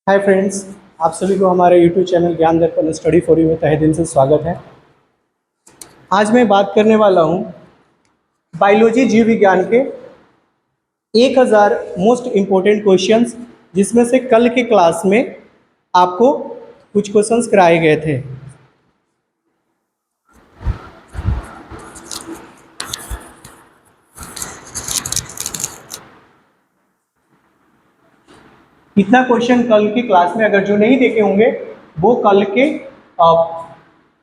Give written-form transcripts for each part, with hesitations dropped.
Hi friends, आप सभी को हमारे यूट्यूब चैनल ज्ञान दर्पण स्टडी फॉर यू में तहे दिल से स्वागत है। आज मैं बात करने वाला हूँ बायोलॉजी जीव विज्ञान के 1000 मोस्ट इम्पोर्टेंट क्वेश्चंस, जिसमें से कल के क्लास में आपको कुछ क्वेश्चंस कराए गए थे। इतना क्वेश्चन कल की क्लास में अगर जो नहीं देखे होंगे वो कल के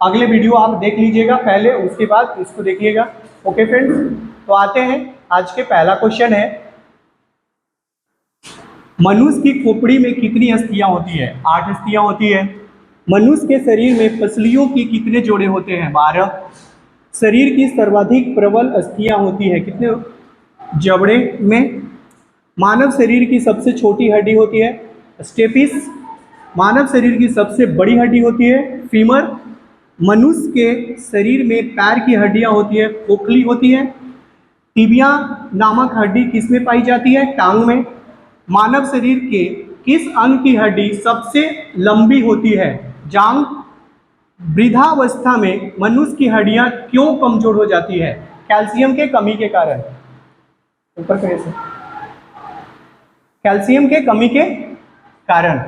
अगले वीडियो आप देख लीजिएगा पहले, उसके बाद इसको देखिएगा। ओके फ्रेंड्स, तो आते हैं। आज के पहला क्वेश्चन है, मनुष्य की खोपड़ी में कितनी अस्थियां होती है? 8 अस्थियां होती है। मनुष्य के शरीर में पसलियों की कितने जोड़े होते हैं? 12। शरीर की सर्वाधिक प्रबल अस्थियां होती है कितने जबड़े में? मानव शरीर की सबसे छोटी हड्डी होती है स्टेपिस। मानव शरीर की सबसे बड़ी हड्डी होती है फीमर। मनुष्य के शरीर में पैर की हड्डियां होती है खोखली होती है। टिबिया नामक हड्डी किसमें पाई जाती है? टांग में। मानव शरीर के किस अंग की हड्डी सबसे लंबी होती है? जांघ। वृद्धावस्था में मनुष्य की हड्डियां क्यों कमजोर हो जाती है? कैल्शियम के कमी के कारण। ऊपर कैसे? कैल्शियम के कमी के कारण।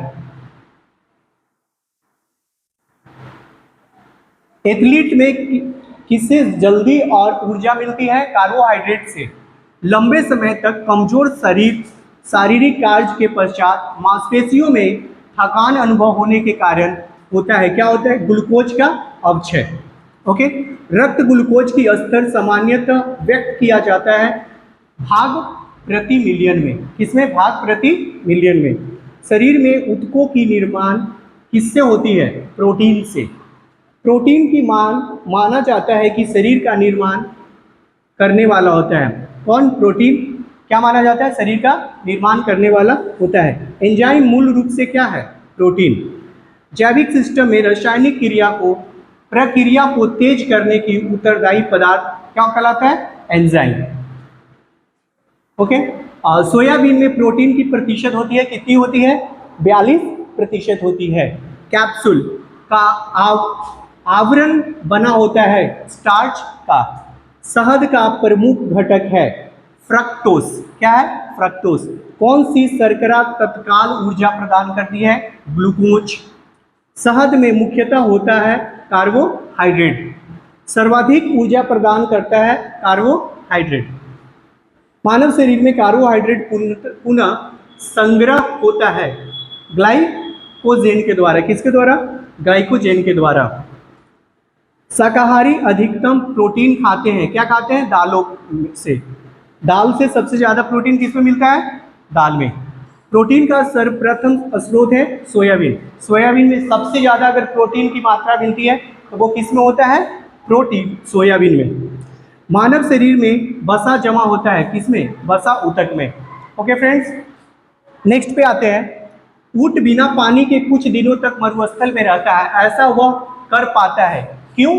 एथलीट में किससे जल्दी और ऊर्जा मिलती है? कार्बोहाइड्रेट से। लंबे समय तक कमजोर शारीरिक कार्य के पश्चात मांसपेशियों में थकान अनुभव होने के कारण होता है। क्या होता है? ग्लूकोज का अपक्षय। ओके, रक्त ग्लूकोज की स्तर सामान्यतः व्यक्त किया जाता है भाग प्रति मिलियन में। किसमें? भाग प्रति मिलियन में। शरीर में ऊतकों की निर्माण किससे होती है? प्रोटीन से। प्रोटीन की माना जाता है कि शरीर का निर्माण करने वाला होता है। कौन? प्रोटीन क्या माना जाता है? शरीर का निर्माण करने वाला होता है। एंजाइम मूल रूप से क्या है? प्रोटीन। जैविक सिस्टम में रासायनिक प्रक्रिया को तेज करने की उत्तरदायी पदार्थ क्या कहलाता है? एंजाइम। ओके, सोयाबीन में प्रोटीन की प्रतिशत होती है कितनी होती है? 42% होती है। कैप्सूल का आवरण बना होता है स्टार्च का। शहद का प्रमुख घटक है फ्रक्टोज। क्या है? फ्रक्टोज। कौन सी शर्करा तत्काल ऊर्जा प्रदान करती है? ग्लूकोज। शहद में मुख्यतः होता है कार्बोहाइड्रेट। सर्वाधिक ऊर्जा प्रदान करता है कार्बोहाइड्रेट। मानव शरीर में कार्बोहाइड्रेट पुनः संग्रह होता है ग्लाइकोजेन के द्वारा। किसके द्वारा? ग्लाइकोजेन के द्वारा। शाकाहारी अधिकतम प्रोटीन खाते हैं। क्या खाते हैं? दालों से। दाल से सबसे ज्यादा प्रोटीन किसमें मिलता है? दाल में। प्रोटीन का सर्वप्रथम स्रोत है सोयाबीन। सोयाबीन में सबसे ज्यादा अगर प्रोटीन की मात्रा मिलती है तो वो किसमें होता है? प्रोटीन सोयाबीन में। मानव शरीर में वसा जमा होता है किसमें? वसा ऊतक में। ओके फ्रेंड्स, नेक्स्ट पे आते हैं। ऊंट बिना पानी के कुछ दिनों तक मरुस्थल में रहता है। ऐसा वह कर पाता है क्यों?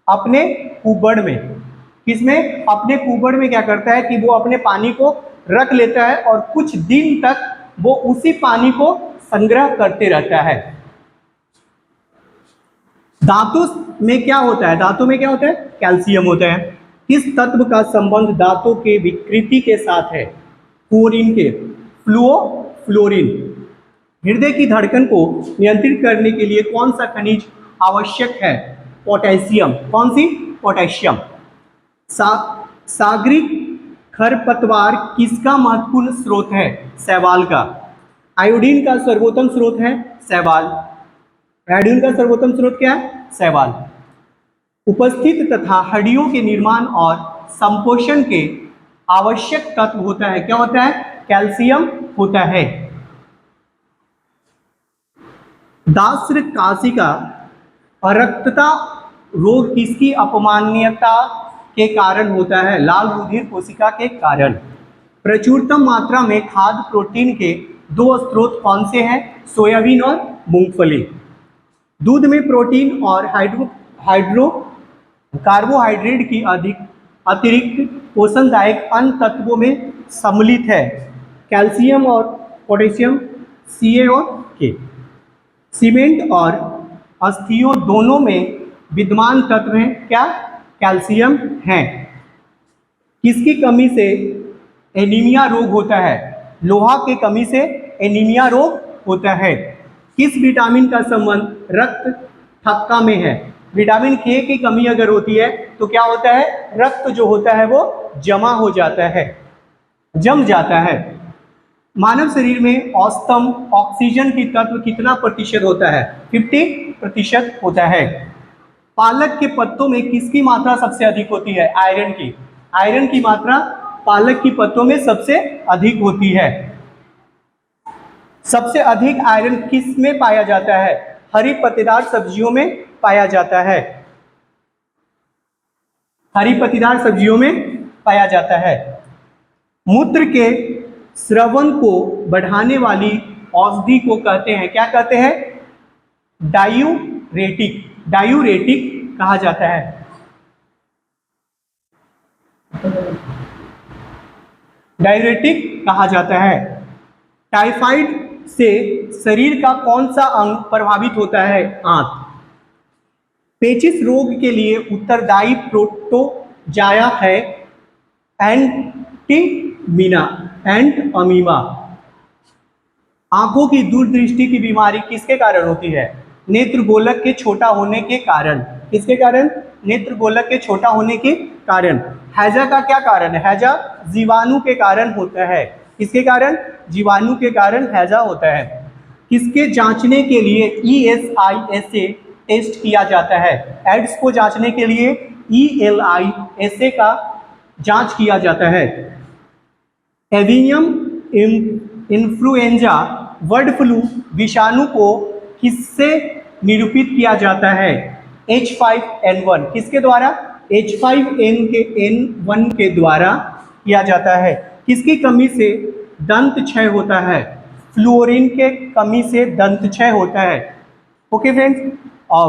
अपने कुबड़ में। किसमें? अपने कुबड़ में क्या करता है कि वो अपने पानी को रख लेता है और कुछ दिन तक वो उसी पानी को संग्रह करते रहता है। दांतों में क्या होता है? दांतों में क्या होता है? कैल्शियम होता है। किस तत्व का संबंध दांतों के विकृति के साथ है? फ्लोरीन के। फ्लोरीन। हृदय की धड़कन को नियंत्रित करने के लिए कौन सा खनिज आवश्यक है? पोटेशियम। कौन सी? पोटेशियम। सागरिक खरपतवार किसका महत्वपूर्ण स्रोत है? शैवाल का। आयोडीन का सर्वोत्तम स्रोत है शैवाल। आयोडीन का सर्वोत्तम स्रोत क्या है? शैवाल। उपस्थित तथा हड्डियों के निर्माण और संपोषण के आवश्यक तत्व होता है। क्या होता है? कैल्शियम होता है। दास्य काशिका अरक्तता रोग किसकी अपमान्यता के कारण होता है? लाल रुधिर कोशिका के कारण। प्रचुरतम मात्रा में खाद्य प्रोटीन के 2 स्रोत कौन से हैं? सोयाबीन और मूंगफली। दूध में प्रोटीन और कार्बोहाइड्रेट की अतिरिक्त पोषणदायक अन्य तत्वों में सम्मिलित है कैल्शियम और पोटेशियम, Ca और के। सीमेंट और अस्थियों दोनों में विद्यमान तत्व हैं क्या? कैल्शियम है। किसकी कमी से एनीमिया रोग होता है? लोहा की कमी से एनीमिया रोग होता है। किस विटामिन का संबंध रक्त थक्का में है? विटामिन के की कमी अगर होती है तो क्या होता है? रक्त जो होता है वो जमा हो जाता है, जम जाता है। मानव शरीर में औसतन ऑक्सीजन की तत्व कितना प्रतिशत होता है? 50% होता है। पालक के पत्तों में किसकी मात्रा सबसे अधिक होती है? आयरन की। आयरन की मात्रा पालक की पत्तों में सबसे अधिक होती है। सबसे अधिक आयरन किस में पाया जाता है? हरी पत्तेदार सब्जियों में पाया जाता है। हरी पत्तेदार सब्जियों में पाया जाता है। मूत्र के स्रवण को बढ़ाने वाली औषधि को कहते हैं क्या? कहते हैं डायूरेटिक। डायूरेटिक कहा जाता है। डायूरेटिक कहा जाता है। टाइफाइड से शरीर का कौन सा अंग प्रभावित होता है? आंत। पेचिश रोग के लिए उत्तरदायी प्रोटोजाया है एंटीमीना एंड अमीबा। आंखों की दूरदृष्टि की बीमारी किसके कारण होती है? नेत्र गोलक के छोटा होने के कारण। किसके कारण? नेत्र गोलक के छोटा होने के कारण। हैजा का क्या कारण है? हैजा जीवाणु के कारण होता है। किसके कारण? जीवाणु के कारण हैजा होता है। किसके जांचने के लिए ESISA टेस्ट किया जाता है? एड्स को जांचने के लिए ELISA का जांच किया जाता है। एवियम इन्फ्लुएंजा बर्ड फ्लू विषाणु को किससे निरूपित किया जाता है? H5N1। किसके द्वारा? H5N1 के द्वारा किया जाता है। किसकी कमी से दंत क्षय होता है? फ्लोरीन के कमी से दंत क्षय होता है। ओके फ्रेंड्स,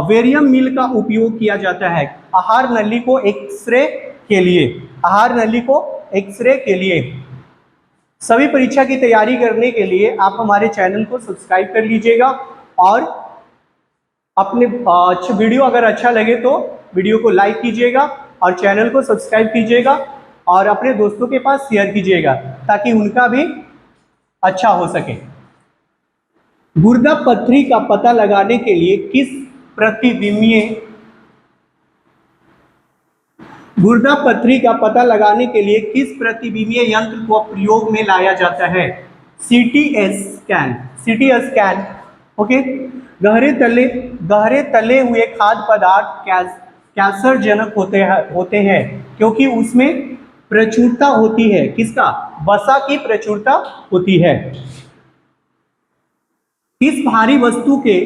वेरियम मिल का उपयोग किया जाता है आहार नली को एक्सरे के लिए। आहार नली को एक्सरे के लिए। सभी परीक्षा की तैयारी करने के लिए आप हमारे चैनल को सब्सक्राइब कर लीजिएगा और अपने वीडियो अगर अच्छा लगे तो वीडियो को लाइक कीजिएगा और चैनल को सब्सक्राइब कीजिएगा और अपने दोस्तों के पास शेयर कीजिएगा ताकि उनका भी अच्छा हो सके। गुर्दा पथरी का पता लगाने के लिए किस प्रतिबिंबीय गुर्दा पथरी का पता लगाने के लिए किस प्रतिबिंबीय यंत्र को प्रयोग में लाया जाता है? CT scan. CT scan. Okay. गहरे तले हुए खाद्य पदार्थ कैंसरजनक होते हैं क्योंकि उसमें प्रचुरता होती है। किसका? वसा की प्रचुरता होती है। किस भारी वस्तु के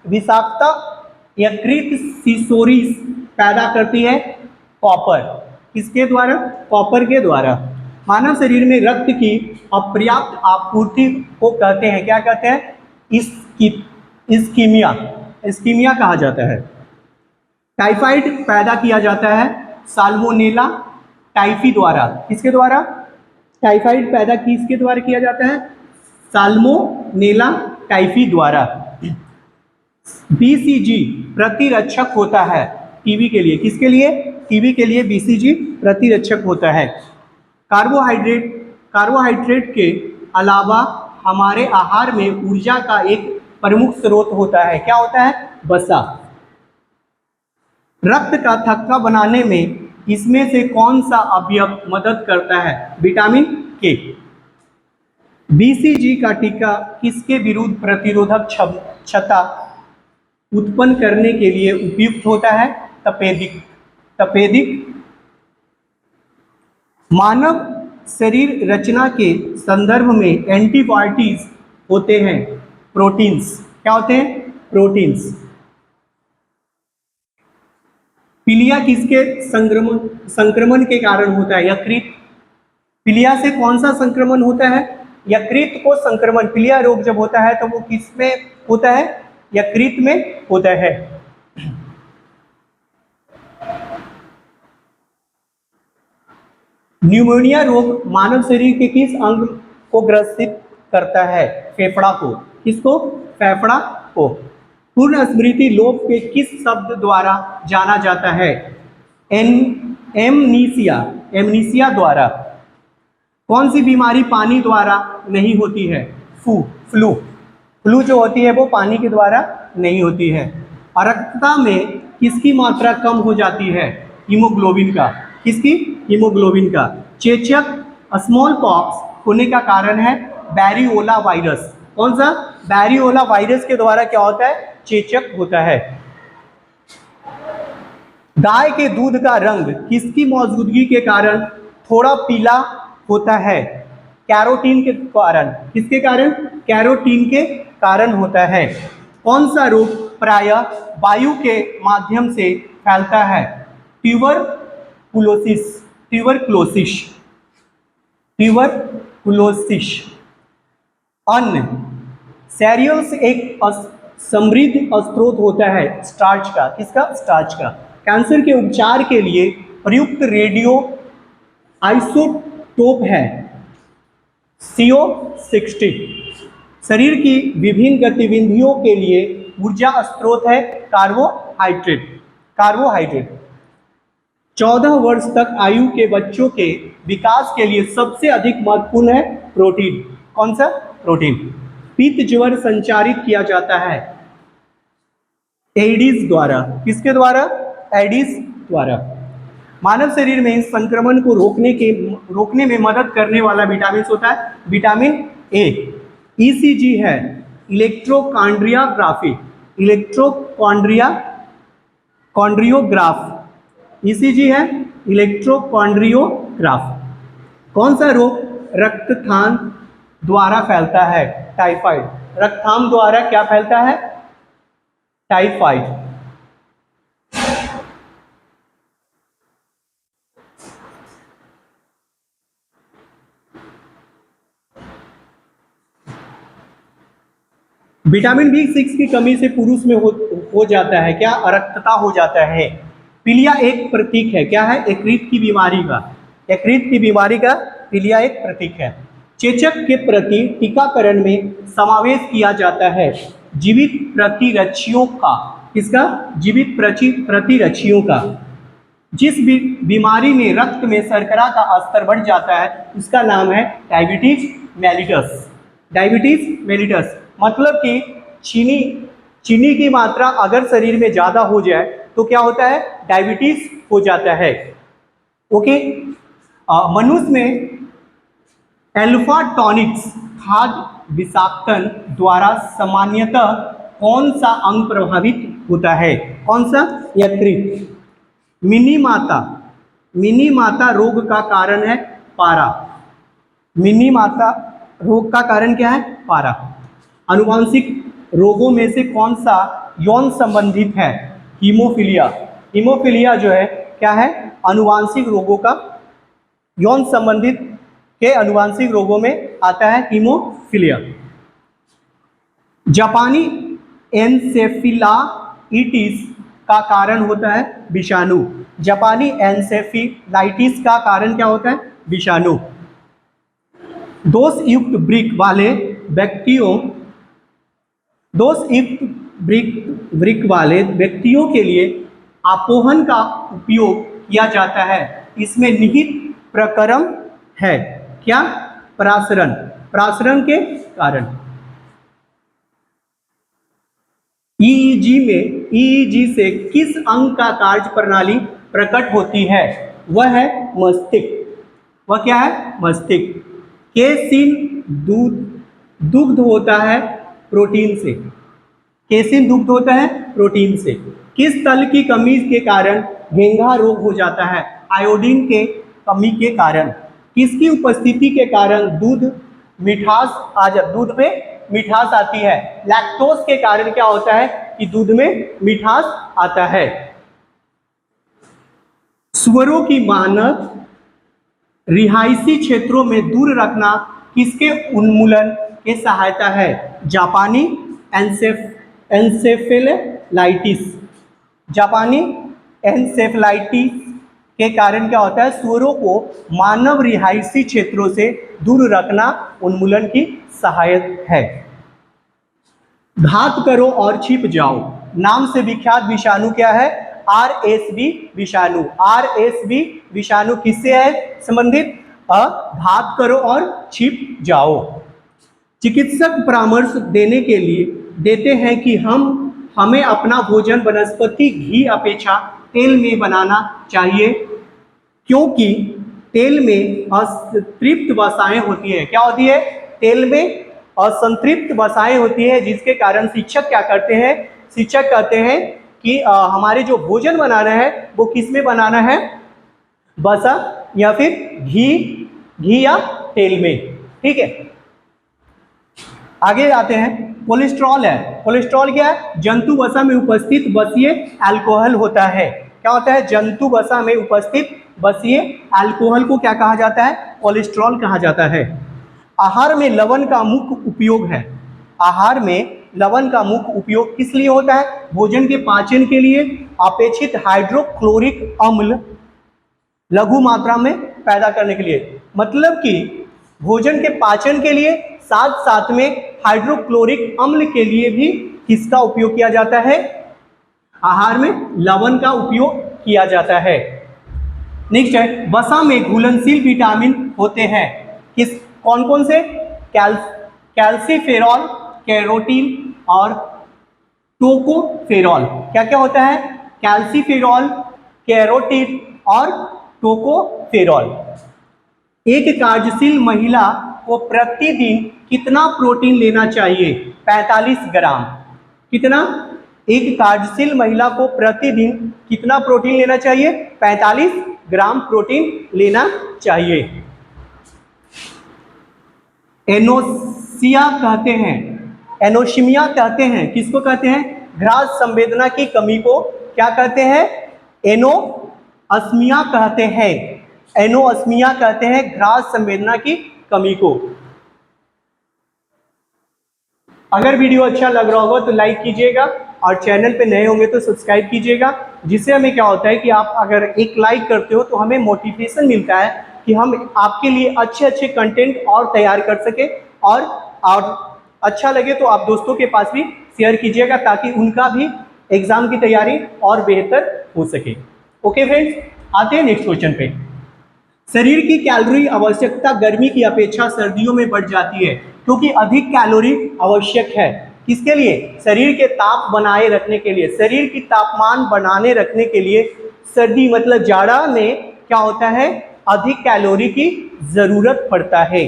विषाक्तता यकृत सिसोरिस पैदा करती है? कॉपर। किसके द्वारा? कॉपर के द्वारा। मानव शरीर में रक्त की अपर्याप्त आपूर्ति को कहते हैं क्या? कहते हैं इस्कीमिया। इस्कीमिया कहा जाता है। टाइफाइड पैदा किया जाता है साल्मोनेला टाइफी द्वारा। किसके द्वारा? टाइफाइड पैदा किसके द्वारा किया जाता है? साल्मोनेला टाइफी द्वारा। BCG प्रतिरक्षक होता है टीबी के लिए। किसके लिए? टीबी के लिए BCG प्रतिरक्षक होता है। कार्बोहाइड्रेट के अलावा हमारे आहार में ऊर्जा का एक प्रमुख स्रोत होता है। क्या होता है? वसा। रक्त का थक्का बनाने में इसमें से कौन सा अवयव मदद करता है? विटामिन के। BCG का टीका किसके विरुद्ध प्रतिरोधक क्षमता उत्पन्न करने के लिए उपयुक्त होता है? तपेदिक। मानव शरीर रचना के संदर्भ में एंटीबॉडीज होते हैं प्रोटीन्स। क्या होते हैं? प्रोटीन्स। पीलिया किसके संक्रमण के कारण होता है? यकृत। पीलिया से कौन सा संक्रमण होता है? यकृत को संक्रमण। पीलिया रोग जब होता है तो वो किस में होता है? यकृत में होता है। न्यूमोनिया रोग मानव शरीर के किस अंग को ग्रसित करता है? फेफड़ा को। किसको? फेफड़ा को। पूर्ण स्मृति लोप के किस शब्द द्वारा जाना जाता है? एमनीसिया, एमनीसिया द्वारा। कौन सी बीमारी पानी द्वारा नहीं होती है? फ्लू। फ्लू जो होती है वो पानी के द्वारा नहीं होती है। अरक्तता में किसकी मात्रा कम हो जाती है? हीमोग्लोबिन का। किसकी? हीमोग्लोबिन का। चेचक स्मॉल पॉक्स होने का कारण है बैरियोला वायरस। कौन सा? बैरियोला वायरस के द्वारा क्या होता है? चेचक होता है। गाय के दूध का रंग किसकी मौजूदगी के कारण थोड़ा पीला होता है? कैरोटीन के कारण। किसके कारण? कैरोटीन के कारण होता है। कौन सा रोग प्रायः वायु के माध्यम से फैलता है? Tuberculosis, tuberculosis, tuberculosis. अन्न सीरियल्स एक समृद्ध स्रोत होता है स्टार्च का। किसका? स्टार्च का। कैंसर के उपचार के लिए प्रयुक्त रेडियो आइसोटोप है CO60। शरीर की विभिन्न गतिविधियों के लिए ऊर्जा स्रोत है कार्बोहाइड्रेट। कार्बोहाइड्रेट। 14 वर्ष तक आयु के बच्चों के विकास के लिए सबसे अधिक महत्वपूर्ण है प्रोटीन। कौन सा? प्रोटीन। पित्त ज्वर संचारित किया जाता है एडिस द्वारा। किसके द्वारा? एडिस द्वारा। मानव शरीर में संक्रमण को रोकने में मदद करने वाला विटामिन होता है विटामिन ए। ईसीजी है इलेक्ट्रोकार्डियोग्राफी, कॉन्ड्रियोग्राफ। ईसीजी है इलेक्ट्रोकार्डियोग्राफ। कौन सा रोग रक्तथान द्वारा फैलता है? टाइफाइड। रक्तथान द्वारा क्या फैलता है? टाइफाइड। विटामिन B6 की कमी से पुरुष में हो जाता है क्या? अरक्तता हो जाता है। पीलिया एक प्रतीक है, क्या है? यकृत की बीमारी का। यकृत की बीमारी का पीलिया एक प्रतीक है। चेचक के प्रति टीकाकरण में समावेश किया जाता है जीवित प्रतिरक्षियों का। किसका? जीवित प्रतिरक्षियों का। जिस बीमारी में रक्त में शर्करा का स्तर बढ़ जाता है उसका नाम है डायबिटीज मेलिटस। डायबिटीज मेलिटस मतलब कि चीनी की मात्रा अगर शरीर में ज़्यादा हो जाए तो क्या होता है? डायबिटीज हो जाता है। ओके। मनुष्य में एल्फा टॉनिक्स खाद्य विषाक्तन द्वारा सामान्यतः कौन सा अंग प्रभावित होता है? कौन सा? यकृत। मिनी माता रोग का कारण है पारा। मिनी माता रोग का कारण क्या है? पारा। आनुवांशिक रोगों में से कौन सा यौन संबंधित है? हीमोफीलिया। हीमोफीलिया जो है क्या है? आनुवांशिक रोगों का यौन संबंधित के आनुवांशिक रोगों में आता है हीमोफीलिया। जापानी एन्सेफेलाइटिस का कारण होता है विषाणु। जापानी एन्सेफेलाइटिस का कारण क्या होता है? विषाणु। दोषयुक्त वृक्क वाले व्यक्तियों के लिए आपोहन का उपयोग किया जाता है। इसमें निहित प्रक्रम है क्या? प्रासरण। प्रासरण के कारण। ईईजी से किस अंग का कार्य प्रणाली प्रकट होती है? वह है मस्तिष्क। वह क्या है? मस्तिष्क। केसिन दुग्ध होता है प्रोटीन से। केसिन दुग्ध होता है प्रोटीन से। किस तल की कमी के कारण घेंघा रोग हो जाता है? आयोडीन के कमी के कारण। किसकी उपस्थिति के कारण दूध में मिठास आती है? लैक्टोज के कारण क्या होता है कि दूध में मिठास आता है। सुअरों की मानव रिहायशी क्षेत्रों में दूर रखना किसके उन्मूलन के सहायता है? जापानी एन्सेफेलाइटिस। जापानी एन्सेफेलाइटिस के कारण क्या होता है? सुअरों को मानव रिहायशी क्षेत्रों से दूर रखना उन्मूलन की सहायक है। घात करो और छिप जाओ। नाम से विख्यात विषाणु क्या है? आरएसवी विषाणु। आरएसवी विषाणु किससे है संबंधित? घात करो और छिप जाओ। चिकित्सक परामर्श देने के लिए देते हैं कि हमें अपना भोजन वनस्पति घी अपेक्षा तेल में बनाना चाहिए, क्योंकि तेल में असंतृप्त वसाएं होती है। क्या होती है? तेल में असंतृप्त वसाएं होती है, जिसके कारण शिक्षक क्या करते हैं? शिक्षक कहते हैं कि हमारे जो भोजन बनाना है वो किस में बनाना है? वसा या फिर घी या तेल में। ठीक है, आगे आते हैं। कोलेस्ट्रॉल है। कोलेस्ट्रॉल क्या है? जंतु वसा में उपस्थित बसीय अल्कोहल होता है। क्या होता है? जंतु वसा में उपस्थित बसीय अल्कोहल को क्या कहा जाता है? कोलेस्ट्रॉल कहा जाता है। आहार में लवण का मुख्य उपयोग है। आहार में लवण का मुख्य उपयोग किस लिए होता है? भोजन के पाचन के लिए, अपेक्षित हाइड्रोक्लोरिक अम्ल लघु मात्रा में पैदा करने के लिए। मतलब कि भोजन के पाचन के लिए, साथ साथ में हाइड्रोक्लोरिक अम्ल के लिए भी किसका उपयोग किया जाता है? आहार में लवण का उपयोग किया जाता है। नेक्स्ट है, वसा में घुलनशील विटामिन होते हैं। कौन कौन से? कैल्सीफेरॉल, कैरोटीन और टोकोफेरॉल। क्या क्या होता है? कैल्सीफेरॉल, कैरोटीन और टोकोफेरॉल। एक कार्यशील महिला को प्रतिदिन कितना प्रोटीन लेना चाहिए? 45 ग्राम। कितना? एक कार्यशील महिला को प्रतिदिन कितना प्रोटीन लेना चाहिए? 45 ग्राम प्रोटीन लेना चाहिए। एनोसिया कहते हैं, एनोशिमिया कहते हैं, किसको कहते हैं? घ्राण संवेदना की कमी को क्या कहते हैं? एनोअस्मिया कहते हैं। एनोअस्मिया कहते हैं घ्राण संवेदना की कमी को। अगर वीडियो अच्छा लग रहा होगा तो लाइक कीजिएगा और चैनल पे नए होंगे तो सब्सक्राइब कीजिएगा, जिससे हमें क्या होता है कि आप अगर एक लाइक करते हो तो हमें मोटिवेशन मिलता है कि हम आपके लिए अच्छे अच्छे कंटेंट और तैयार कर सके, और अच्छा लगे तो आप दोस्तों के पास भी शेयर कीजिएगा ताकि उनका भी एग्जाम की तैयारी और बेहतर हो सके। ओके फ्रेंड्स, आते हैं नेक्स्ट क्वेश्चन पे। शरीर की कैलोरी आवश्यकता गर्मी की अपेक्षा सर्दियों में बढ़ जाती है, क्योंकि अधिक कैलोरी आवश्यक है। किसके लिए? शरीर के ताप बनाए रखने के लिए, शरीर की तापमान बनाने रखने के लिए सर्दी मतलब जाड़ा में क्या होता है? अधिक कैलोरी की जरूरत पड़ता है।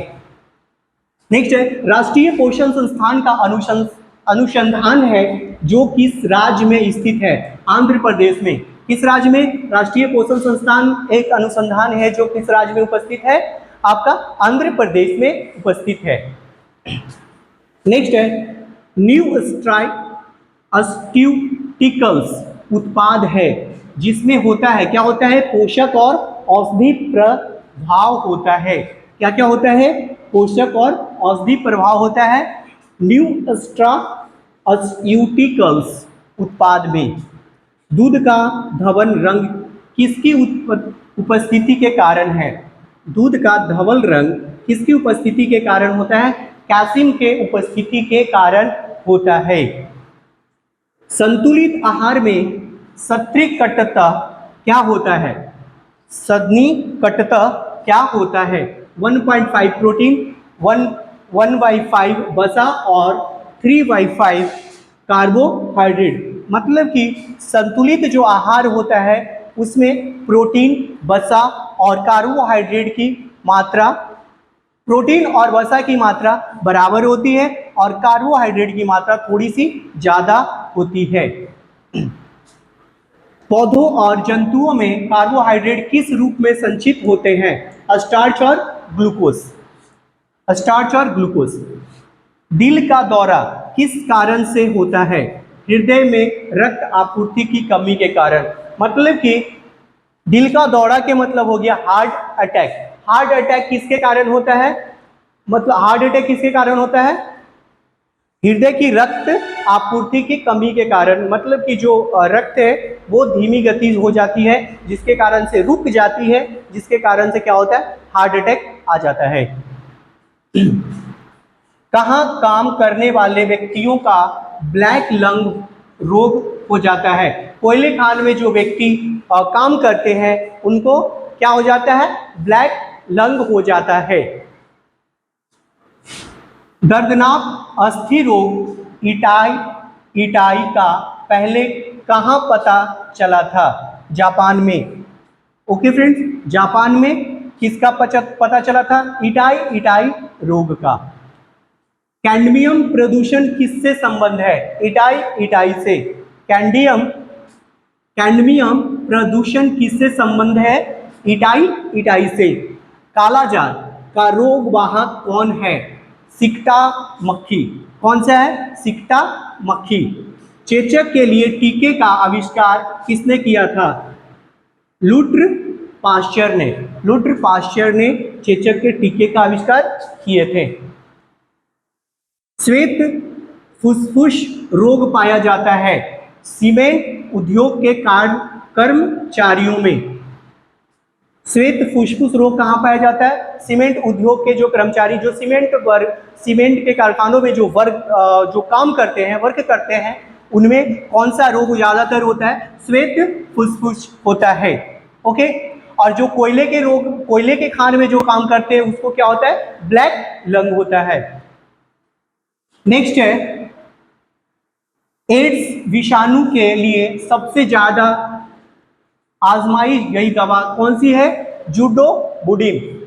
नेक्स्ट है, राष्ट्रीय पोषण संस्थान का अनुसंधान है जो किस राज्य में स्थित है? आंध्र प्रदेश में। किस राज्य में? राष्ट्रीय पोषण संस्थान एक अनुसंधान है जो किस राज्य में उपस्थित है? आपका आंध्र प्रदेश में उपस्थित है। नेक्स्ट है, न्यू अस्ट्यूटिकल्स उत्पाद है जिसमें होता है, क्या होता है? पोषक और औषधि प्रभाव होता है। क्या क्या होता है? पोषक और औषधि प्रभाव होता है न्यू अस्ट्यूटिकल्स उत्पाद में। दूध का धवल रंग किसकी उपस्थिति के कारण है? दूध का धवल रंग किसकी उपस्थिति के कारण होता है? कैल्शियम के उपस्थिति के कारण होता है। संतुलित आहार में सन्निकटता क्या होता है? सन्निकटता क्या होता है? 1.5 प्रोटीन, 1/5 वसा और 3/5 कार्बोहाइड्रेट। मतलब कि संतुलित जो आहार होता है उसमें प्रोटीन, वसा और कार्बोहाइड्रेट की मात्रा, प्रोटीन और वसा की मात्रा बराबर होती है और कार्बोहाइड्रेट की मात्रा थोड़ी सी ज़्यादा होती है। पौधों और जंतुओं में कार्बोहाइड्रेट किस रूप में संचित होते हैं? स्टार्च और ग्लूकोज। स्टार्च और ग्लूकोज। दिल का दौरा किस कारण से होता है? हृदय में रक्त आपूर्ति की कमी के कारण। मतलब कि दिल का दौरा के मतलब हो गया हार्ट अटैक। हार्ट अटैक किसके कारण होता है? मतलब हार्ट अटैक किसके कारण होता है? हृदय की रक्त आपूर्ति की कमी के कारण। मतलब कि जो रक्त है वो धीमी गति हो जाती है, जिसके कारण से रुक जाती है, जिसके कारण से क्या होता है? हार्ट अटैक आ जाता है। कहाँ काम करने वाले व्यक्तियों का ब्लैक लंग रोग हो जाता है। कोयले खान में जो व्यक्ति काम करते हैं उनको क्या हो जाता है? ब्लैक लंग हो जाता है। दर्दनाक अस्थि रोग इटाई का पहले कहाँ पता चला था? जापान में। ओके फ्रेंड्स, जापान में किसका पता चला था? इटाई रोग का। कैडमियम प्रदूषण किससे संबंध है? इटाई से। कैडमियम प्रदूषण किससे संबंध है? इटाई से। कालाजार का रोग वाहक कौन है? सिकटा मक्खी। कौन सा है? सिकटा मक्खी। चेचक के लिए टीके का आविष्कार किसने किया था? लुट्र पाश्चर ने चेचक के टीके का आविष्कार किए थे। श्वेत फुसफुस रोग पाया जाता है सीमेंट उद्योग के कर्मचारियों में। श्वेत फुसफुस रोग कहाँ पाया जाता है? सीमेंट उद्योग के जो कर्मचारी, जो सीमेंट के कारखानों में जो काम करते हैं, वर्क करते हैं, उनमें कौन सा रोग ज्यादातर होता है? श्वेत फुसफुस होता है। ओके। और जो कोयले के खान में जो काम करते हैं उसको क्या होता है? ब्लैक लंग होता है। नेक्स्ट है, एड्स विषाणु के लिए सबसे ज्यादा आजमाई गई दवा कौन सी है? जूडोबुडिन।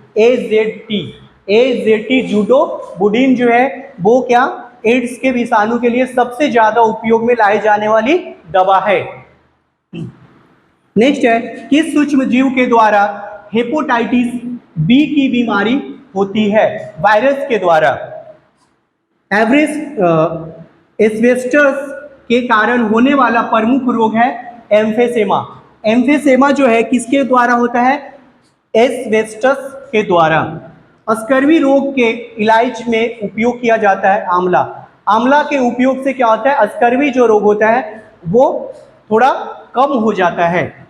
AZT जूडोबुडिन जो है वो क्या? एड्स के विषाणु के लिए सबसे ज्यादा उपयोग में लाई जाने वाली दवा है। नेक्स्ट है, किस सूक्ष्म जीव के द्वारा हेपेटाइटिस बी की बीमारी होती है? वायरस के द्वारा। एस्बेस्टस के कारण होने वाला प्रमुख रोग है एम्फेसेमा। एम्फेसेमा जो है किसके द्वारा होता है? एस्बेस्टस के द्वारा। स्कर्वी रोग के इलाज में उपयोग किया जाता है आंवला। आंवला के उपयोग से क्या होता है? स्कर्वी जो रोग होता है वो थोड़ा कम हो जाता है।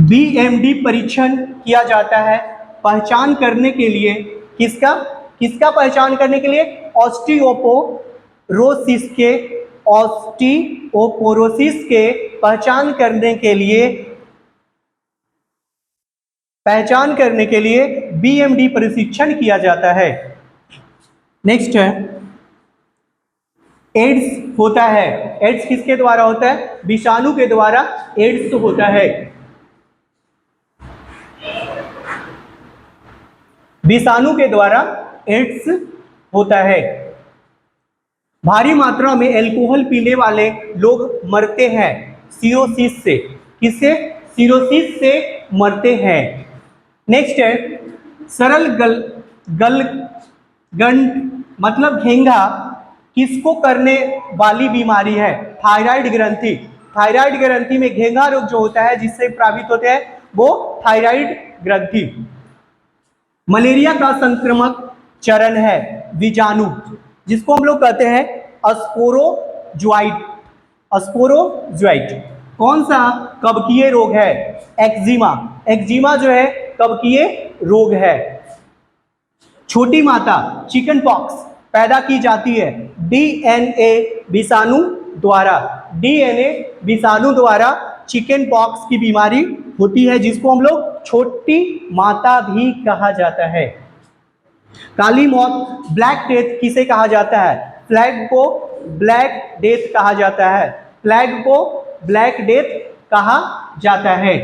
BMD परीक्षण किया जाता है पहचान करने के लिए किसका पहचान करने के लिए? ऑस्टियोपोरोसिस के पहचान करने के लिए BMD परीक्षण किया जाता है। नेक्स्ट है, एड्स होता है। एड्स किसके द्वारा होता है? विषाणु के द्वारा एड्स होता है। विषाणु के द्वारा एड्स होता है। भारी मात्रा में अल्कोहल पीने वाले लोग मरते हैं सिरोसिस से। किससे? सिरोसिस से मरते हैं। नेक्स्ट है, सरल गलगंड मतलब घेंघा किसको करने वाली बीमारी है? थायराइड ग्रंथि। थायराइड ग्रंथि में घेंघा रोग जो होता है जिससे प्रभावित होते हैं वो थायराइड ग्रंथि। मलेरिया का संक्रामक चरण है बीजाणु, जिसको हम लोग कहते हैं स्पोरोजोइट। कौन सा कवकीय रोग है? एक्जिमा। एक्जिमा जो है कवकीय रोग है। छोटी माता चिकन पॉक्स पैदा की जाती है DNA विषाणु द्वारा चिकन पॉक्स की बीमारी होती है, जिसको हम लोग छोटी माता भी कहा जाता है। काली मौत ब्लैक डेथ किसे कहा जाता है? प्लेग को ब्लैक डेथ कहा जाता है। प्लेग को ब्लैक डेथ कहा जाता है।